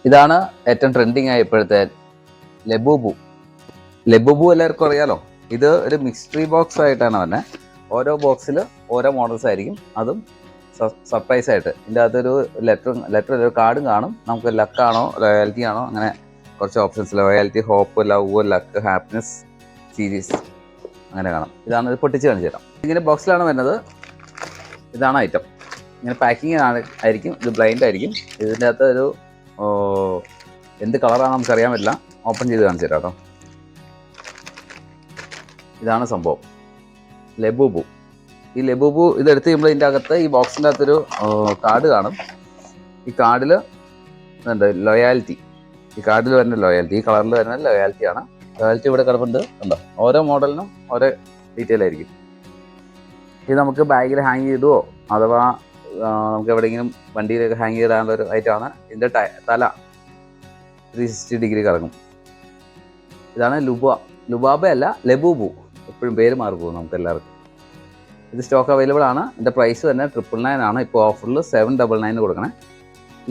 ഇതാണ് ഏറ്റവും ട്രെൻഡിങ് ആയ ഇപ്പോഴത്തെ ലബൂബു. ലബൂബു എല്ലാവർക്കും അറിയാലോ. ഇത് ഒരു മിക്സ്ട്രി ബോക്സ് ആയിട്ടാണ് തന്നെ. ഓരോ ബോക്സിൽ ഓരോ മോഡൽസ് ആയിരിക്കും. അതും സർപ്രൈസ് ആയിട്ട് ഇതിൻ്റെ അകത്തൊരു ലെറ്റർ ഒരു കാർഡും കാണും. നമുക്ക് ലക്കാണോ ലോയാലിറ്റി ആണോ അങ്ങനെ കുറച്ച് options. Loyalty, hope, love, luck, happiness, series അങ്ങനെ കാണാം. ഇതാണ് ഇത് പൊട്ടിച്ച് കാണിച്ചു തരാം. ഇങ്ങനെ ബോക്സിലാണ് വരുന്നത്. ഇതാണ് ഐറ്റം. ഇങ്ങനെ പാക്കിങ് ആയിരിക്കും. ഇത് ബ്ലൈൻഡ് ആയിരിക്കും. ഇതിൻ്റെ അകത്ത് ഒരു എന്ത് കളറാണെന്ന് നമുക്കറിയാൻ പറ്റില്ല. ഓപ്പൺ ചെയ്ത് കാണിച്ചു തരാം കേട്ടോ. ഇതാണ് സംഭവം ലബൂബു. ഈ ലബൂബു ഇതെടുത്ത് കഴിയുമ്പോൾ ഇതിൻ്റെ അകത്ത് ഈ ബോക്സിൻ്റെ അകത്തൊരു കാർഡ് കാണും. ഈ കാർഡിൽ ഇതുണ്ട് ലോയാലിറ്റി. ഈ കാർഡിൽ വരുന്ന ലോയാലിറ്റി, ഈ കളറിൽ വരുന്ന ലോയാലിറ്റിയാണ്. ലോയാലിറ്റി ഇവിടെ കിടപ്പുണ്ട്. ഉണ്ടോ? ഓരോ മോഡലിനും ഓരോ ഡീറ്റെയിൽ ആയിരിക്കും. ഇത് നമുക്ക് ബാഗിൽ ഹാങ് ചെയ്തുവോ അഥവാ നമുക്ക് എവിടെയെങ്കിലും വണ്ടിയിലൊക്കെ ഹാങ് ചെയ്തിടാനുള്ള ഒരു ഐറ്റമാണ്. ഇതിൻ്റെ തല 360 ഡിഗ്രി കറങ്ങും. ഇതാണ് ലുബാബയല്ല ലബൂബു. എപ്പോഴും പേര് മാറിപ്പോകും നമുക്ക് എല്ലാവർക്കും. ഇത് സ്റ്റോക്ക് അവൈലബിൾ ആണ്. ഇതിൻ്റെ പ്രൈസ് തന്നെ 999 ആണ്. ഇപ്പോൾ ഓഫറിൽ 799 കൊടുക്കണേ.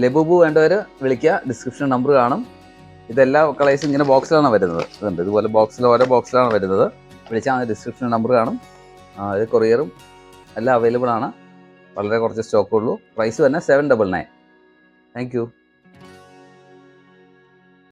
ലബൂബു വേണ്ടവർ വിളിക്കുക. ഡിസ്ക്രിപ്ഷൻ നമ്പർ കാണും. ഇതെല്ലാ കളേഴ്സും ഇങ്ങനെ ബോക്സിലാണ് വരുന്നത്. ഇതുണ്ട് ഇതുപോലെ ബോക്സിൽ ഓരോ ബോക്സിലാണ് വരുന്നത്. വിളിച്ചാൽ ഡിസ്ക്രിപ്ഷൻ നമ്പർ കാണും. ഇത് കൊറിയറും എല്ലാം അവൈലബിൾ ആണ്. വളരെ കുറച്ച് സ്റ്റോക്കുള്ളൂ. പ്രൈസ് തന്നെ 799. Thank you.